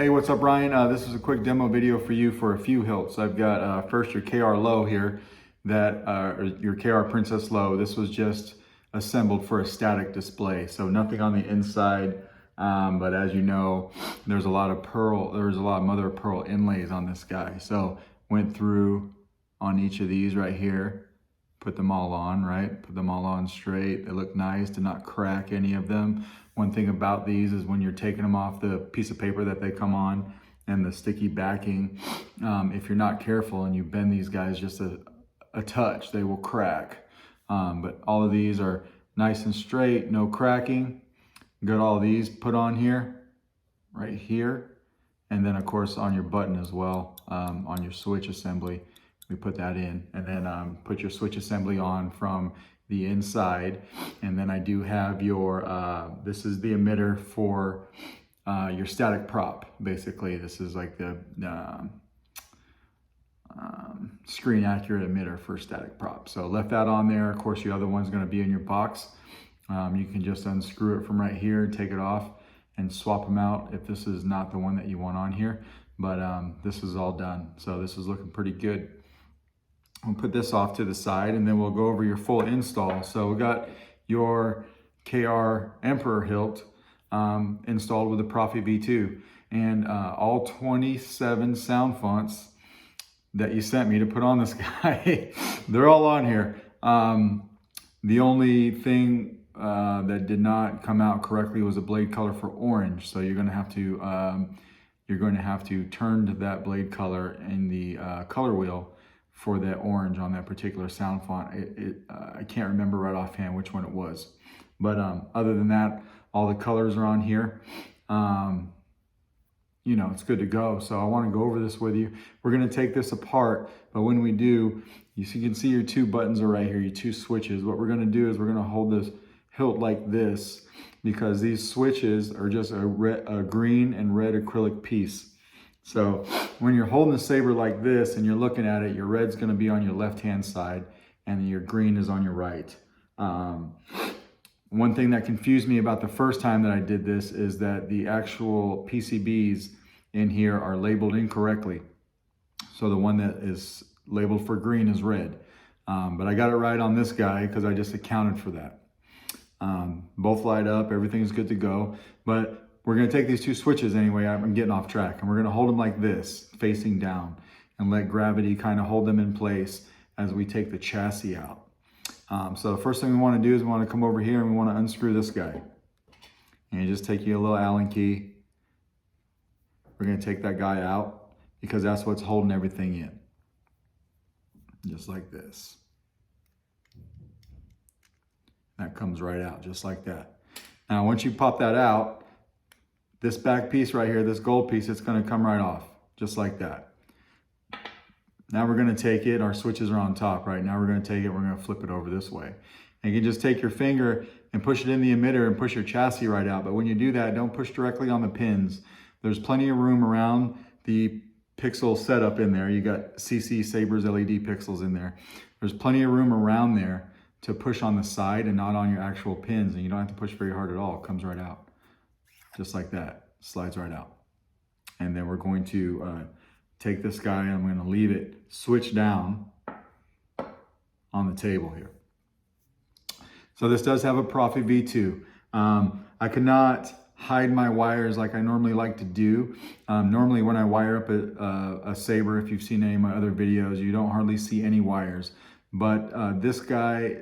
Hey, what's up, Ryan? This is a quick demo video for you for a few hilts. I've got first your KR Low here, or your KR Princess Low. This was just assembled for a static display, so nothing on the inside. But as you know, there's a lot of mother of pearl inlays on this guy. So went through on each of these right here, put them all on, right? Put them all on straight. They look nice, did not crack any of them. One thing about these is when you're taking them off the piece of paper that they come on and the sticky backing, if you're not careful and you bend these guys just a touch, they will crack. But all of these are nice and straight, no cracking. Got all of these put on here, right here. And then of course on your button as well, on your switch assembly, we put that in. And then put your switch assembly on from the inside. And then I do have your, this is the emitter for your static prop. Basically, this is like the screen accurate emitter for static prop. So left that on there. Of course, your other one's gonna be in your box. You can just unscrew it from right here, take it off and swap them out if this is not the one that you want on here. But this is all done. So this is looking pretty good. We'll put this off to the side and then we'll go over your full install. So we got your KR Emperor hilt installed with the Proffie V2 and all 27 sound fonts that you sent me to put on this guy, they're all on here. The only thing that did not come out correctly was a blade color for orange. So you're going to have to turn that blade color in the color wheel for that orange on that particular sound font. I can't remember right offhand which one it was. But other than that, all the colors are on here. You know, it's good to go. So I want to go over this with you. We're going to take this apart, but when we do, you can see your two buttons are right here, your two switches. What we're going to do is we're going to hold this hilt like this because these switches are just a green and red acrylic piece. So when you're holding the saber like this and you're looking at it, your red's going to be on your left-hand side and your green is on your right. One thing that confused me about the first time that I did this is that the actual PCBs in here are labeled incorrectly. So the one that is labeled for green is red. But I got it right on this guy because I just accounted for that. Both light up, everything's good to go. But we're going to take these two switches anyway. I'm getting off track. And we're going to hold them like this, facing down, and let gravity kind of hold them in place as we take the chassis out. So the first thing we want to do is we want to come over here and we want to unscrew this guy. And you just take your little Allen key. We're going to take that guy out because that's what's holding everything in. Just like this. That comes right out just like that. Now once you pop that out, this back piece right here, this gold piece, it's going to come right off just like that. Now we're going to take it, our switches are on top, right? Now we're going to take it, we're going to flip it over this way. And you can just take your finger and push it in the emitter and push your chassis right out. But when you do that, don't push directly on the pins. There's plenty of room around the pixel setup in there. You got CCSabers LED pixels in there. There's plenty of room around there to push on the side and not on your actual pins. And you don't have to push very hard at all. It comes right out. Just like that. Slides right out. And then we're going to take this guy and I'm going to leave it switch down on the table here. So this does have a Proffie V2. I could not hide my wires like I normally like to do. Normally when I wire up a saber, if you've seen any of my other videos, you don't hardly see any wires. But this guy,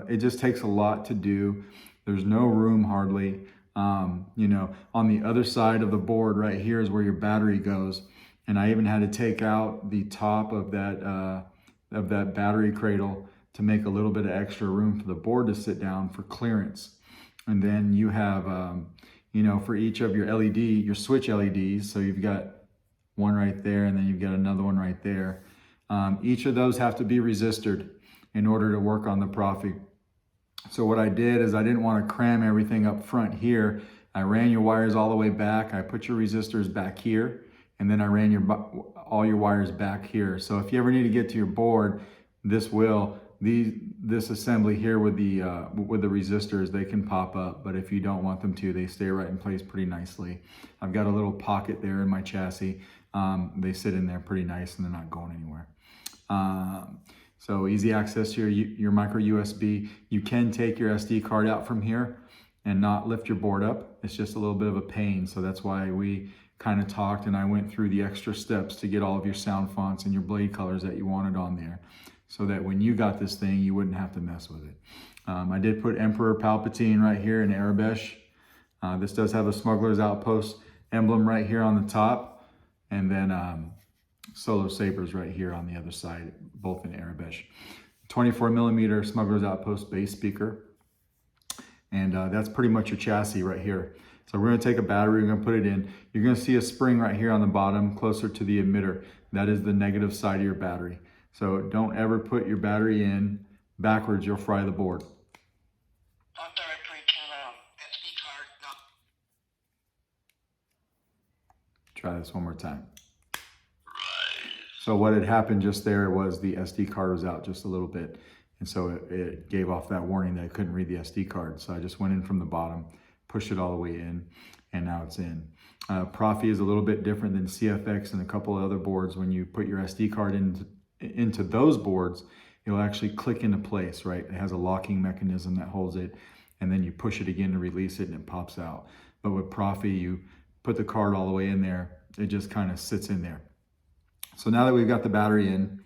it just takes a lot to do. There's no room hardly. You know, on the other side of the board right here is where your battery goes. And I even had to take out the top of that battery cradle to make a little bit of extra room for the board to sit down for clearance. And then you have, you know, for each of your LED, your switch LEDs. So you've got one right there and then you've got another one right there. Each of those have to be resistored in order to work on the Proffie. So what I did is I didn't want to cram everything up front here. I ran your wires all the way back. I put your resistors back here. And then I ran all your wires back here. So if you ever need to get to your board, this will this assembly here with the resistors, they can pop up, but if you don't want them to, they stay right in place pretty nicely. I've got a little pocket there in my chassis. They sit in there pretty nice and they're not going anywhere. So easy access to your micro USB. You can take your SD card out from here and not lift your board up. It's just a little bit of a pain. So that's why we kind of talked and I went through the extra steps to get all of your sound fonts and your blade colors that you wanted on there, so that when you got this thing, you wouldn't have to mess with it. I did put Emperor Palpatine right here in Arabesh. This does have a Smuggler's Outpost emblem right here on the top, and then CCSabers right here on the other side, both in Arabesh. 24mm Smuggler's Outpost bass speaker. And that's pretty much your chassis right here. So we're gonna take a battery, we're gonna put it in. You're gonna see a spring right here on the bottom, closer to the emitter. That is the negative side of your battery. So don't ever put your battery in backwards, you'll fry the board. Try this one more time. So what had happened just there was the SD card was out just a little bit. And so it gave off that warning that I couldn't read the SD card. So I just went in from the bottom, pushed it all the way in, and now it's in. Proffie is a little bit different than CFX and a couple of other boards. When you put your SD card into those boards, it'll actually click into place, right? It has a locking mechanism that holds it, and then you push it again to release it and it pops out. But with Proffie, you put the card all the way in there, it just kind of sits in there. So now that we've got the battery in,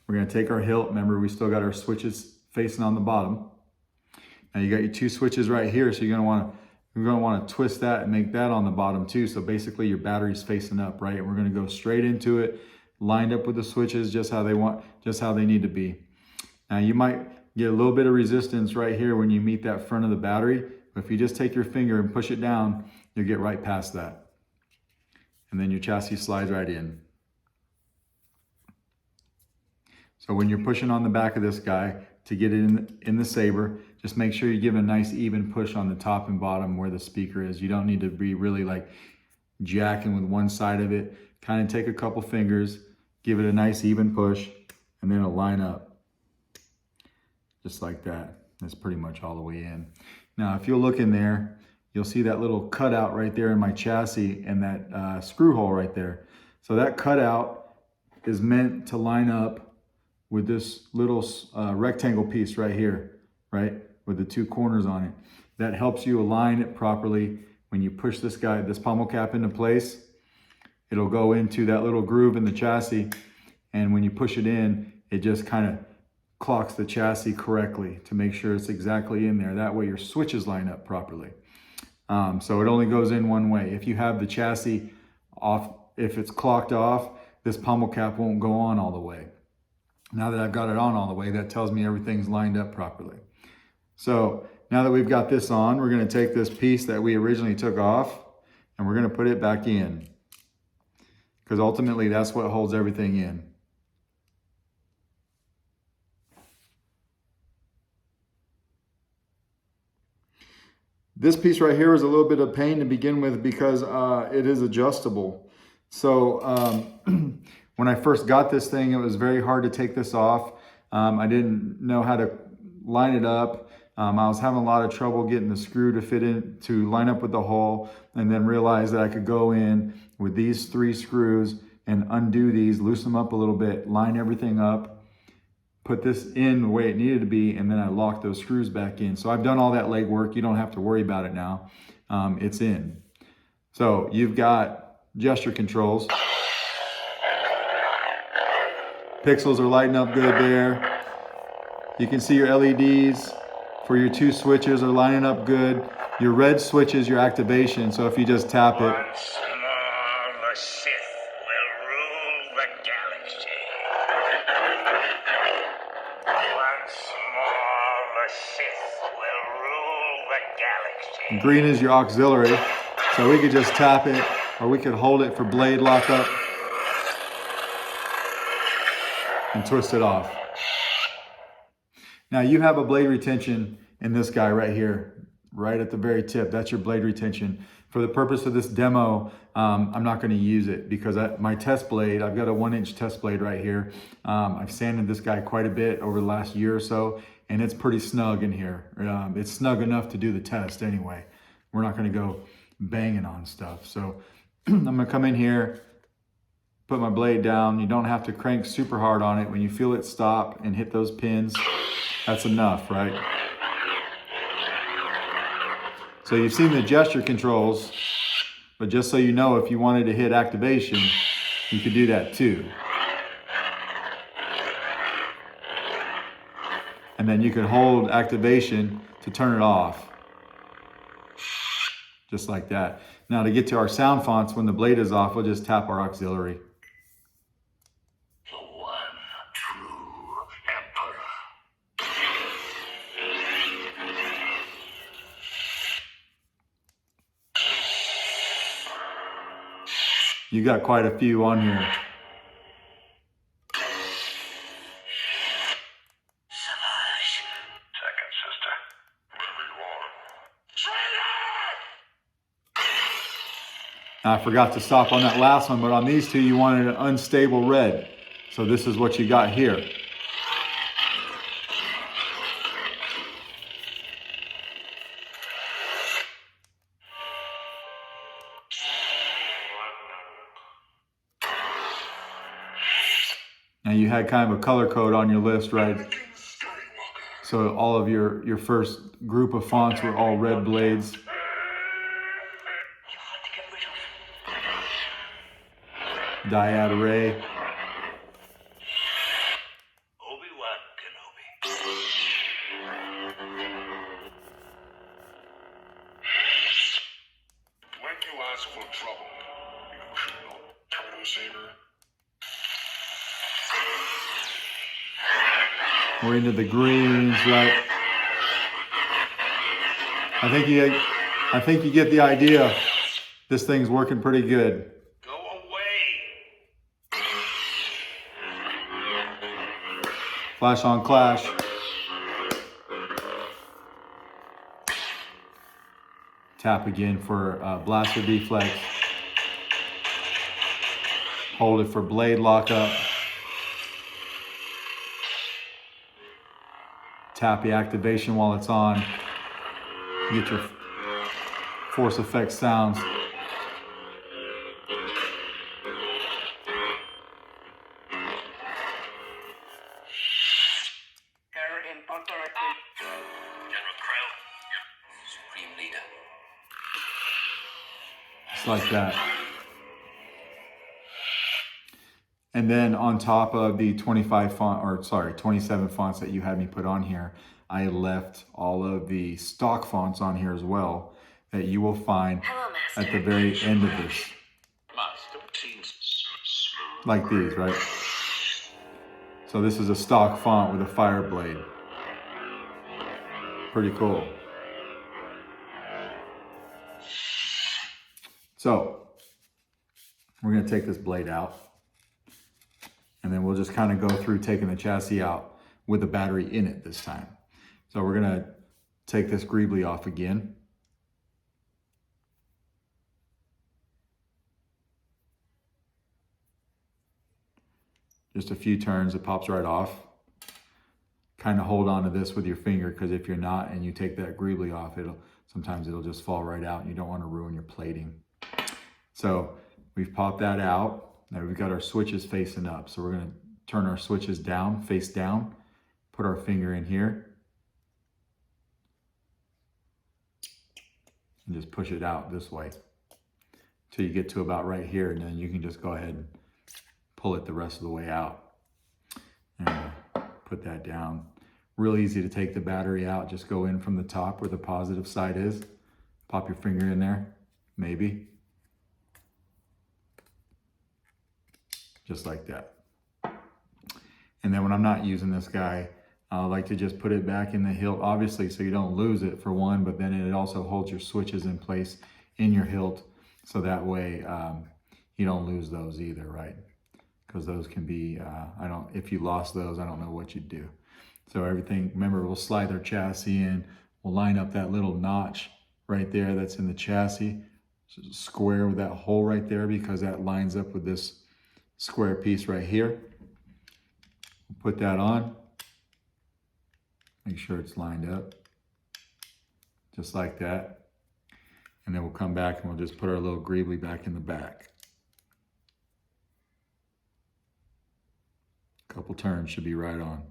we're gonna take our hilt. Remember, we still got our switches facing on the bottom. Now you got your two switches right here, so you're gonna wanna twist that and make that on the bottom too. So basically your battery's facing up, right? And we're gonna go straight into it, lined up with the switches just how they need to be. Now you might get a little bit of resistance right here when you meet that front of the battery, but if you just take your finger and push it down, you'll get right past that. And then your chassis slides right in. So when you're pushing on the back of this guy to get it in the Saber, just make sure you give a nice even push on the top and bottom where the speaker is. You don't need to be really like jacking with one side of it. Kind of take a couple fingers, give it a nice even push, and then it'll line up. Just like that. That's pretty much all the way in. Now, if you'll look in there, you'll see that little cutout right there in my chassis and that screw hole right there. So that cutout is meant to line up with this little rectangle piece right here, right? With the two corners on it. That helps you align it properly. When you push this pommel cap into place, it'll go into that little groove in the chassis. And when you push it in, it just kind of clocks the chassis correctly to make sure it's exactly in there. That way your switches line up properly. So it only goes in one way. If you have the chassis off, if it's clocked off, this pommel cap won't go on all the way. Now that I've got it on all the way, that tells me everything's lined up properly. So now that we've got this on, we're going to take this piece that we originally took off and we're going to put it back in, because ultimately that's what holds everything in. This piece right here is a little bit of pain to begin with because it is adjustable. So when I first got this thing, it was very hard to take this off. I didn't know how to line it up. I was having a lot of trouble getting the screw to fit in, to line up with the hole, and then realized that I could go in with these 3 screws and undo these, loosen them up a little bit, line everything up, put this in the way it needed to be, and then I locked those screws back in. So I've done all that legwork. You don't have to worry about it now. It's in. So you've got gesture controls. Pixels are lighting up good there. You can see your LEDs for your 2 switches are lining up good. Your red switch is your activation, so if you just tap it. Once more, the Sith will rule the galaxy. Once more, the Sith will rule the galaxy. Green is your auxiliary, so we could just tap it, or we could hold it for blade lockup and twist it off. Now you have a blade retention in this guy right here, right at the very tip. That's your blade retention. For the purpose of this demo, I'm not going to use it because my test blade, I've got a 1-inch test blade right here. I've sanded this guy quite a bit over the last year or so, and it's pretty snug in here. It's snug enough to do the test anyway. We're not going to go banging on stuff. So I'm going to come in here, put my blade down. You don't have to crank super hard on it. When you feel it stop and hit those pins, that's enough, right? So you've seen the gesture controls, but just so you know, if you wanted to hit activation, you could do that too. And then you can hold activation to turn it off. Just like that. Now to get to our sound fonts, when the blade is off, we'll just tap our auxiliary. The one true emperor. You got quite a few on here. Second sister. Wherever you are. Now, I forgot to stop on that last one, but on these two, you wanted an unstable red. So this is what you got here. Now you had kind of a color code on your list, right? So all of your first group of fonts were all red blades. Dyad array. Obi-Wan Kenobi. When you ask for trouble, you should not turtle saber. We're into the greens, right? I think you get the idea. This thing's working pretty good. Go away. Flash on clash. Tap again for blaster deflex. Hold it for blade lockup. Tap the activation while it's on. Get your force effect sounds. Error input directly. General Krell, your supreme leader. Just like that. And then on top of the 27 fonts that you had me put on here, I left all of the stock fonts on here as well that you will find at the very end of this. Master seems smooth. Like these, right? So this is a stock font with a fire blade. Pretty cool. So we're going to take this blade out. And then we'll just kind of go through taking the chassis out with the battery in it this time. So we're going to take this greebly off again. Just a few turns, it pops right off. Kind of hold on to this with your finger, because if you're not and you take that greebly off, sometimes it'll just fall right out and you don't want to ruin your plating. So we've popped that out. Now we've got our switches facing up. So we're going to turn our switches down, face down, put our finger in here, and just push it out this way till you get to about right here, and then you can just go ahead and pull it the rest of the way out. And put that down. Real easy to take the battery out. Just go in from the top where the positive side is. Pop your finger in there, maybe. Just like that. And then when I'm not using this guy, I like to just put it back in the hilt, obviously, so you don't lose it for one, but then it also holds your switches in place in your hilt. So that way you don't lose those either, right? Because those can be, if you lost those, I don't know what you'd do. So everything, remember, we'll slide our chassis in. We'll line up that little notch right there that's in the chassis Just square with that hole right there because that lines up with this square piece right here. Put that on. Make sure it's lined up. Just like that. And then we'll come back and we'll just put our little greebly back in the back. Couple turns should be right on.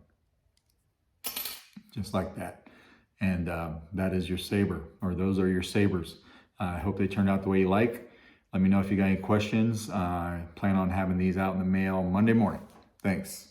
Just like that. And that is your saber, or those are your sabers. I hope they turned out the way you like. Let me know if you got any questions. I plan on having these out in the mail Monday morning. Thanks.